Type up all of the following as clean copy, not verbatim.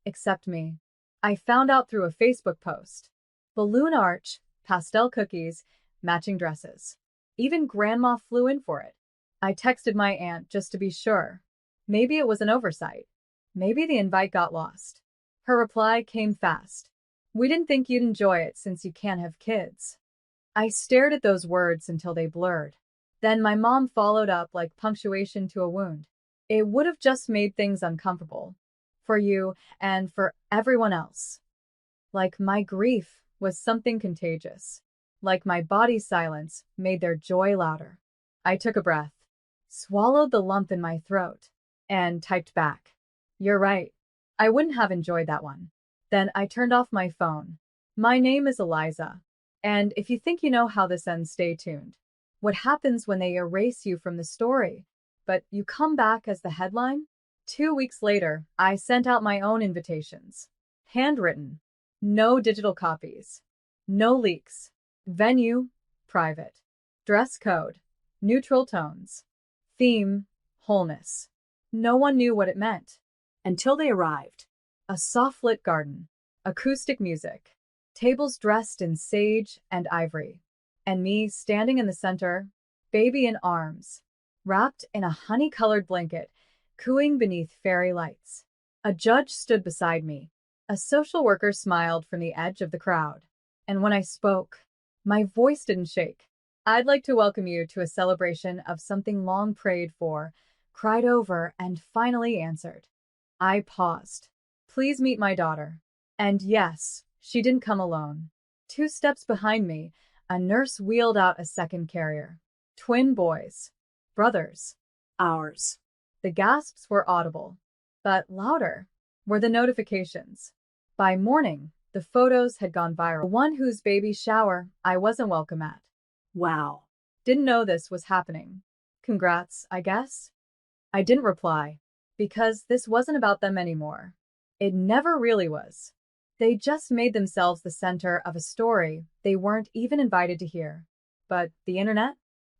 except me. I found out through a Facebook post. Balloon arch, pastel cookies, matching dresses. Even grandma flew in for it. I texted my aunt just to be sure. Maybe it was an oversight. Maybe the invite got lost. Her reply came fast. We didn't think you'd enjoy it since you can't have kids. I stared at those words until they blurred. Then my mom followed up like punctuation to a wound. It would have just made things uncomfortable. For you and for everyone else. Like my grief was something contagious. Like my body's silence made their joy louder. I took a breath, swallowed the lump in my throat, and typed back. You're right. I wouldn't have enjoyed that one. Then I turned off my phone. My name is Eliza. And if you think you know how this ends, stay tuned. What happens when they erase you from the story, but you come back as the headline? 2 weeks later, I sent out my own invitations. Handwritten. No digital copies. No leaks. Venue, private. Dress code, neutral tones. Theme, wholeness. No one knew what it meant. Until they arrived. A soft-lit garden. Acoustic music. Tables dressed in sage and ivory. And me standing in the center, baby in arms, wrapped in a honey-colored blanket, cooing beneath fairy lights. A judge stood beside me. A social worker smiled from the edge of the crowd. And when I spoke, my voice didn't shake. I'd like to welcome you to a celebration of something long prayed for, cried over, and finally answered. I paused. Please meet my daughter. And yes, she didn't come alone. 2 steps behind me, a nurse wheeled out a second carrier. Twin boys. Brothers. Ours. The gasps were audible, but louder were the notifications. By morning, the photos had gone viral. The one whose baby shower I wasn't welcome at. Wow. Didn't know this was happening. Congrats, I guess? I didn't reply, because this wasn't about them anymore. It never really was. They just made themselves the center of a story they weren't even invited to hear. But the internet?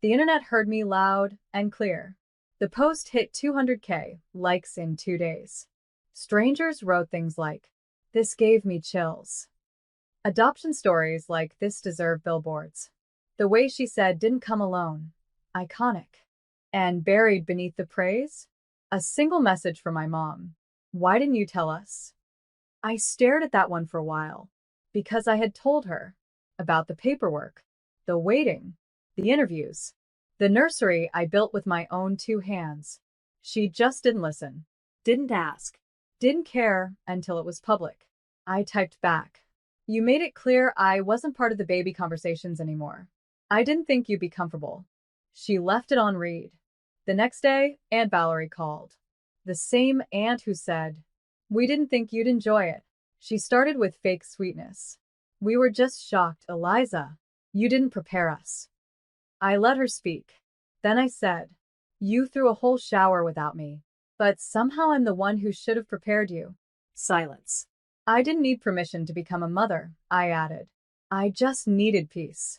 The internet heard me loud and clear. The post hit 200K likes in 2 days. Strangers wrote things like, "This gave me chills." Adoption stories like this deserve billboards. The way she said didn't come alone. Iconic. And buried beneath the praise? A single message from my mom. Why didn't you tell us? I stared at that one for a while, because I had told her about the paperwork, the waiting, the interviews, the nursery I built with my own 2 hands. She just didn't listen, didn't ask, didn't care until it was public. I typed back. You made it clear I wasn't part of the baby conversations anymore. I didn't think you'd be comfortable. She left it on read. The next day, Aunt Valerie called. The same aunt who said, "We didn't think you'd enjoy it." She started with fake sweetness. "We were just shocked, Eliza. You didn't prepare us." I let her speak. Then I said, "You threw a whole shower without me. But somehow I'm the one who should have prepared you." Silence. I didn't need permission to become a mother, I added. I just needed peace.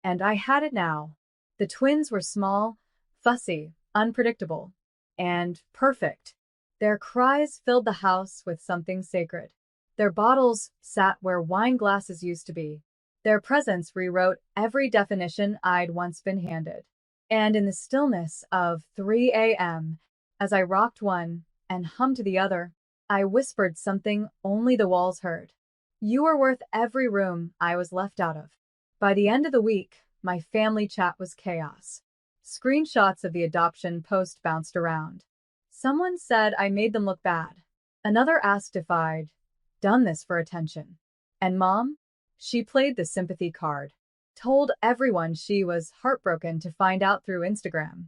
And I had it now. The twins were small, fussy, unpredictable, and perfect. Their cries filled the house with something sacred. Their bottles sat where wine glasses used to be. Their presence rewrote every definition I'd once been handed. And in the stillness of 3 a.m., as I rocked one and hummed to the other, I whispered something only the walls heard. You were worth every room I was left out of. By the end of the week, my family chat was chaos. Screenshots of the adoption post bounced around. Someone said I made them look bad. Another asked if I'd done this for attention. And Mom? She played the sympathy card. Told everyone she was heartbroken to find out through Instagram.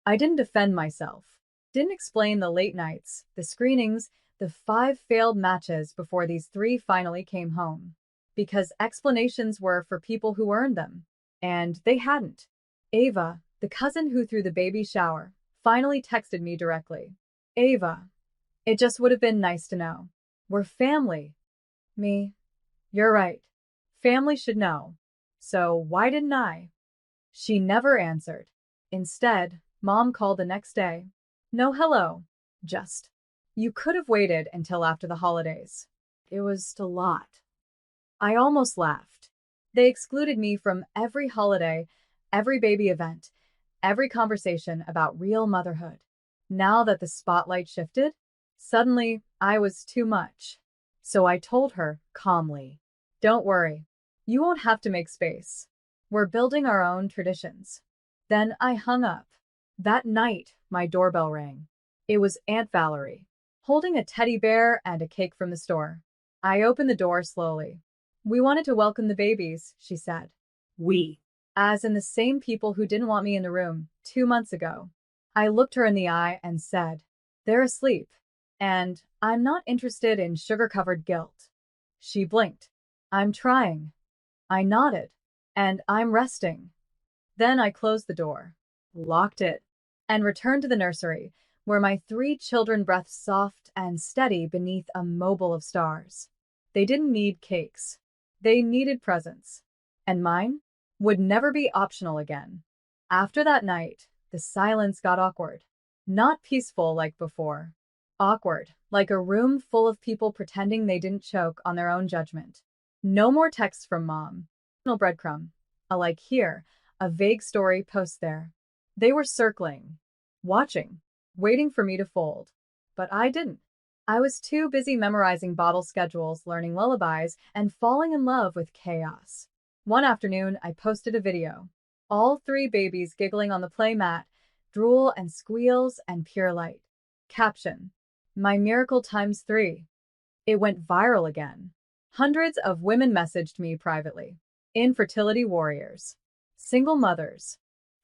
I didn't defend myself. Didn't explain the late nights, the screenings, the 5 failed matches before these 3 finally came home. Because explanations were for people who earned them. And they hadn't. Ava, the cousin who threw the baby shower, finally texted me directly. Ava, it just would have been nice to know. We're family. Me. You're right. Family should know. So why didn't I? She never answered. Instead, Mom called the next day. No hello. Just, You could have waited until after the holidays. It was a lot. I almost laughed. They excluded me from every holiday, every baby event, every conversation about real motherhood. Now that the spotlight shifted, suddenly I was too much. So I told her calmly, "Don't worry, you won't have to make space. We're building our own traditions." Then I hung up. That night, my doorbell rang. It was Aunt Valerie, holding a teddy bear and a cake from the store. I opened the door slowly. "We wanted to welcome the babies," she said. "We," as in the same people who didn't want me in the room 2 months ago. I looked her in the eye and said, "They're asleep, and I'm not interested in sugar-covered guilt." She blinked. "I'm trying." I nodded. "And I'm resting." Then I closed the door, locked it, and returned to the nursery, where my 3 children breathed soft and steady beneath a mobile of stars. They didn't need cakes. They needed presents. And mine would never be optional again. After that night, the silence got awkward. Not peaceful like before. Awkward, like a room full of people pretending they didn't choke on their own judgment. No more texts from mom. No breadcrumb. A like here, a vague story post there. They were circling, watching, waiting for me to fold. But I didn't. I was too busy memorizing bottle schedules, learning lullabies, and falling in love with chaos. One afternoon, I posted a video. All 3 babies giggling on the play mat, drool and squeals and pure light. Caption: "My miracle times 3. It went viral again. Hundreds of women messaged me privately. Infertility warriors. Single mothers.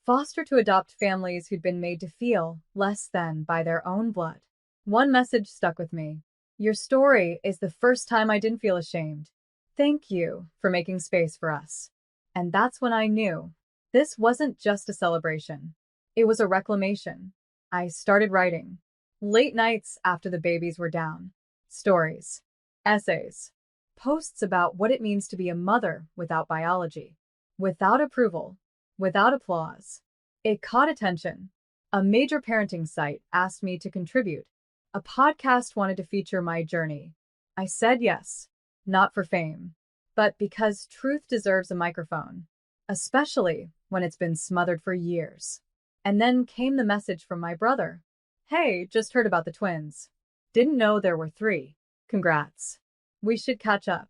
Foster to adopt families who'd been made to feel less than by their own blood. One message stuck with me. "Your story is the first time I didn't feel ashamed. Thank you for making space for us." And that's when I knew this wasn't just a celebration. It was a reclamation. I started writing. Late nights after the babies were down. Stories. Essays. Posts about what it means to be a mother without biology. Without approval. Without applause. It caught attention. A major parenting site asked me to contribute. A podcast wanted to feature my journey. I said yes, not for fame, but because truth deserves a microphone, especially when it's been smothered for years. And then came the message from my brother. "Hey, just heard about the twins. Didn't know there were 3. Congrats. We should catch up."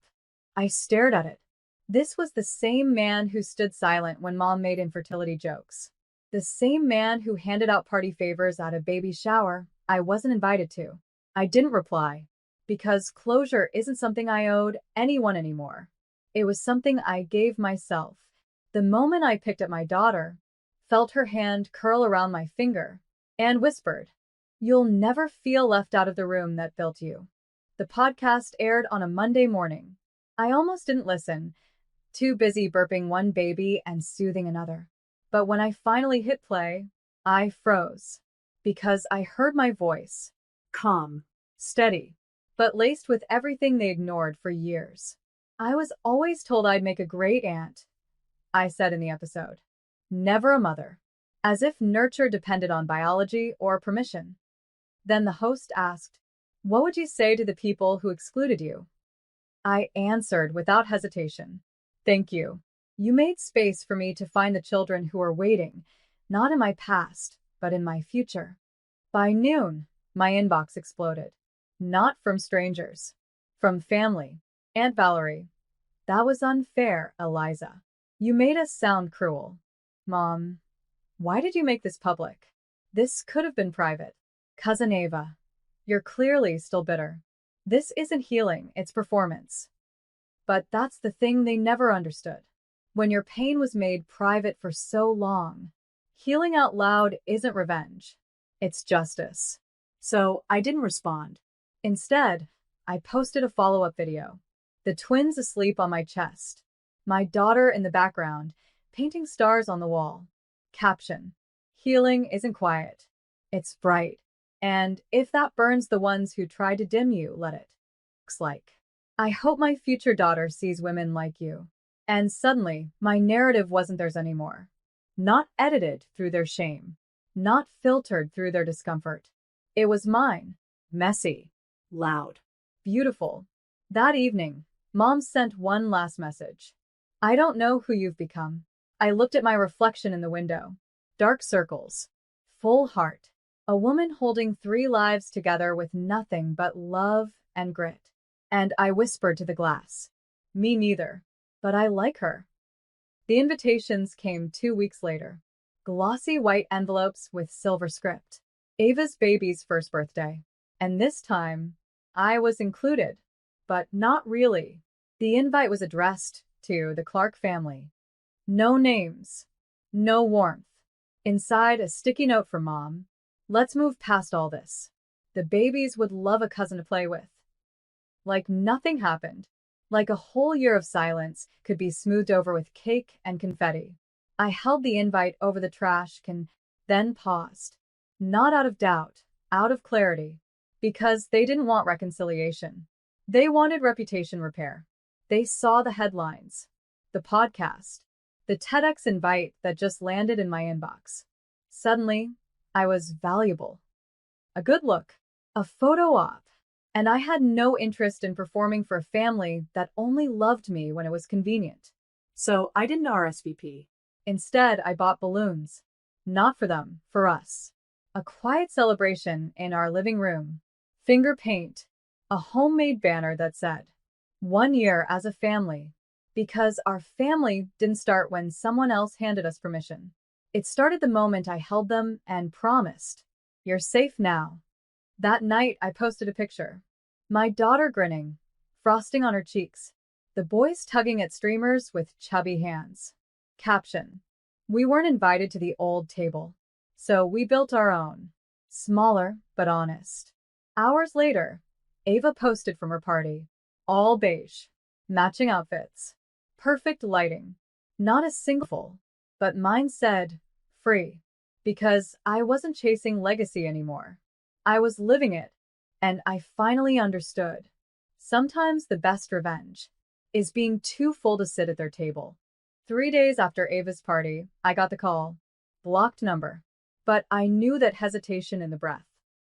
I stared at it. This was the same man who stood silent when mom made infertility jokes. The same man who handed out party favors at a baby shower I wasn't invited to. I didn't reply, because closure isn't something I owed anyone anymore. It was something I gave myself. The moment I picked up my daughter, felt her hand curl around my finger, and whispered, "You'll never feel left out of the room that built you." The podcast aired on a Monday morning. I almost didn't listen, too busy burping one baby and soothing another. But when I finally hit play, I froze. Because I heard my voice. Calm. Steady. But laced with everything they ignored for years. "I was always told I'd make a great aunt," I said in the episode. "Never a mother." As if nurture depended on biology or permission. Then the host asked, "What would you say to the people who excluded you?" I answered without hesitation, "Thank you. You made space for me to find the children who are waiting, not in my past, but in my future." By noon, my inbox exploded. Not from strangers. From family. "Aunt Valerie, that was unfair, Eliza. You made us sound cruel." "Mom, why did you make this public? This could have been private." "Cousin Ava, you're clearly still bitter. This isn't healing, it's performance." But that's the thing they never understood. When your pain was made private for so long, healing out loud isn't revenge. It's justice. So I didn't respond. Instead, I posted a follow-up video. The twins asleep on my chest. My daughter in the background, painting stars on the wall. Caption: "Healing isn't quiet. It's bright. And if that burns the ones who try to dim you, let it." Looks like. I hope my future daughter sees women like you. And suddenly, my narrative wasn't theirs anymore. Not edited through their shame. Not filtered through their discomfort. It was mine. Messy. Loud. Beautiful. That evening, Mom sent one last message. I don't know who you've become. I looked at my reflection in the window. Dark circles. Full heart. A woman holding 3 lives together with nothing but love and grit. And I whispered to the glass. Me neither. But I like her. The invitations came 2 weeks later. Glossy white envelopes with silver script. Ava's baby's first birthday. And this time, I was included. But not really. The invite was addressed to the Clark family. No names. No warmth. Inside, a sticky note from Mom. Let's move past all this. The babies would love a cousin to play with. Like nothing happened. Like a whole year of silence could be smoothed over with cake and confetti. I held the invite over the trash can, then paused. Not out of doubt, out of clarity. Because they didn't want reconciliation. They wanted reputation repair. They saw the headlines, the podcast, the TEDx invite that just landed in my inbox. Suddenly, I was valuable. A good look, a photo op, and I had no interest in performing for a family that only loved me when it was convenient. So I didn't RSVP. Instead, I bought balloons. Not for them, for us. A quiet celebration in our living room. Finger paint. A homemade banner that said, 1 year as a family. Because our family didn't start when someone else handed us permission. It started the moment I held them and promised, you're safe now. That night, I posted a picture. My daughter grinning, frosting on her cheeks. The boys tugging at streamers with chubby hands. Caption. We weren't invited to the old table. So we built our own. Smaller, but honest. Hours later, Ava posted from her party. All beige. Matching outfits. Perfect lighting. Not a single, but mine said, free. Because I wasn't chasing legacy anymore. I was living it, and I finally understood. Sometimes the best revenge is being too full to sit at their table. 3 days after Ava's party, I got the call. Blocked number. But I knew that hesitation in the breath.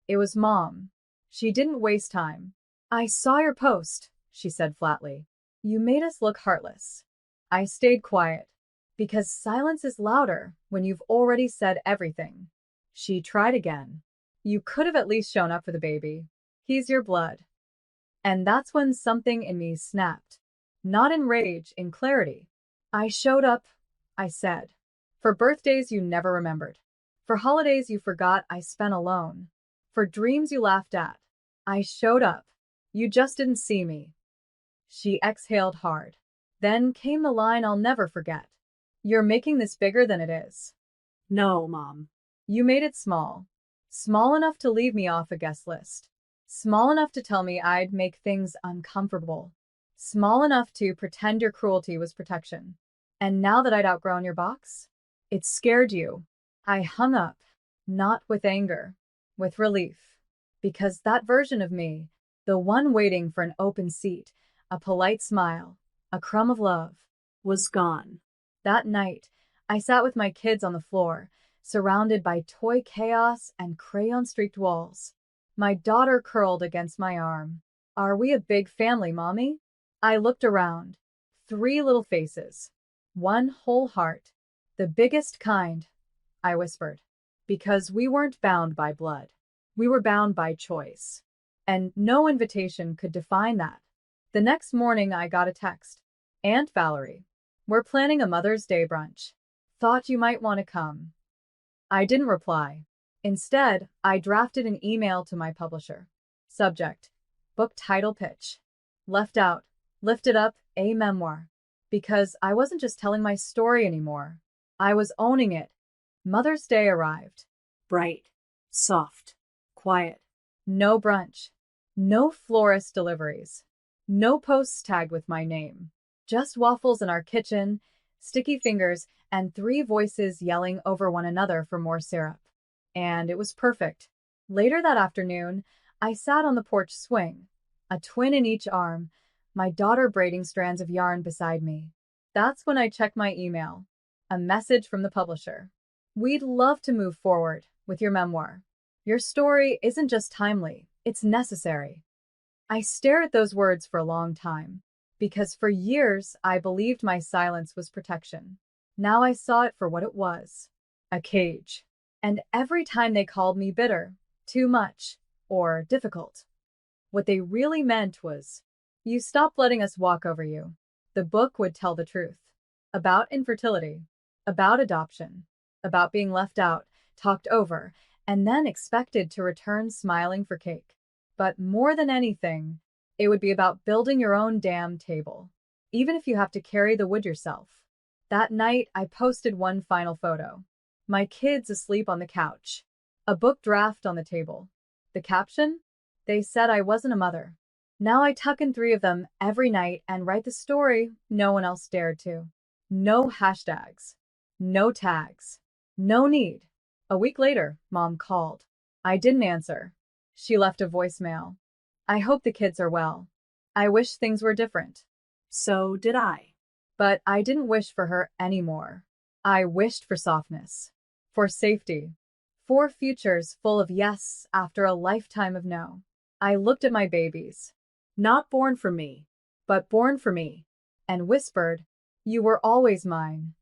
It was Mom. She didn't waste time. I saw your post, she said flatly. You made us look heartless. I stayed quiet. Because silence is louder when you've already said everything. She tried again. You could have at least shown up for the baby. He's your blood. And that's when something in me snapped. Not in rage, in clarity. I showed up, I said. For birthdays you never remembered. For holidays you forgot I spent alone. For dreams you laughed at. I showed up. You just didn't see me. She exhaled hard. Then came the line I'll never forget. You're making this bigger than it is. No, Mom. You made it small. Small enough to leave me off a guest list. Small enough to tell me I'd make things uncomfortable. Small enough to pretend your cruelty was protection. And now that I'd outgrown your box, it scared you. I hung up, not with anger, with relief. Because that version of me, the one waiting for an open seat, a polite smile, a crumb of love, Was gone. That night, I sat with my kids on the floor, surrounded by toy chaos and crayon-streaked walls. My daughter curled against my arm. Are we a big family, Mommy? I looked around. 3 little faces. 1 whole heart. The biggest kind, I whispered. Because we weren't bound by blood. We were bound by choice. And no invitation could define that. The next morning, I got a text. Aunt Valerie, we're planning a Mother's Day brunch. Thought you might want to come. I didn't reply. Instead, I drafted an email to my publisher. Subject, book title pitch. Left out, lifted up, a memoir. Because I wasn't just telling my story anymore. I was owning it. Mother's Day arrived. Bright. Soft. Quiet. No brunch. No florist deliveries. No posts tagged with my name. Just waffles in our kitchen, sticky fingers, and 3 voices yelling over one another for more syrup. And it was perfect. Later that afternoon, I sat on the porch swing, a twin in each arm, my daughter braiding strands of yarn beside me. That's when I checked my email. A message from the publisher. We'd love to move forward with your memoir. Your story isn't just timely, It's necessary. I stare at those words for a long time, because for years I believed my silence was protection. Now I saw it for what it was, a cage. And every time they called me bitter, too much, or difficult, what they really meant was, you stopped letting us walk over you. The book would tell the truth. About infertility, about adoption, about being left out, talked over, and then expected to return smiling for cake. But more than anything, it would be about building your own damn table, even if you have to carry the wood yourself. That night, I posted one final photo. My kids asleep on the couch, a book draft on the table. The caption? They said I wasn't a mother. Now I tuck in 3 of them every night and write the story no one else dared to. No hashtags. No tags. No need. A week later, Mom called. I didn't answer. She left a voicemail. I hope the kids are well. I wish things were different. So did I. But I didn't wish for her anymore. I wished for softness. For safety. For futures full of yes after a lifetime of no. I looked at my babies. Not born for me. But born for me. And whispered, you were always mine.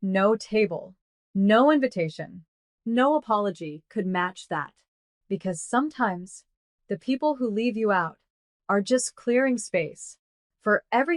No table. No invitation. No apology could match that. Because sometimes, the people who leave you out are just clearing space for everything.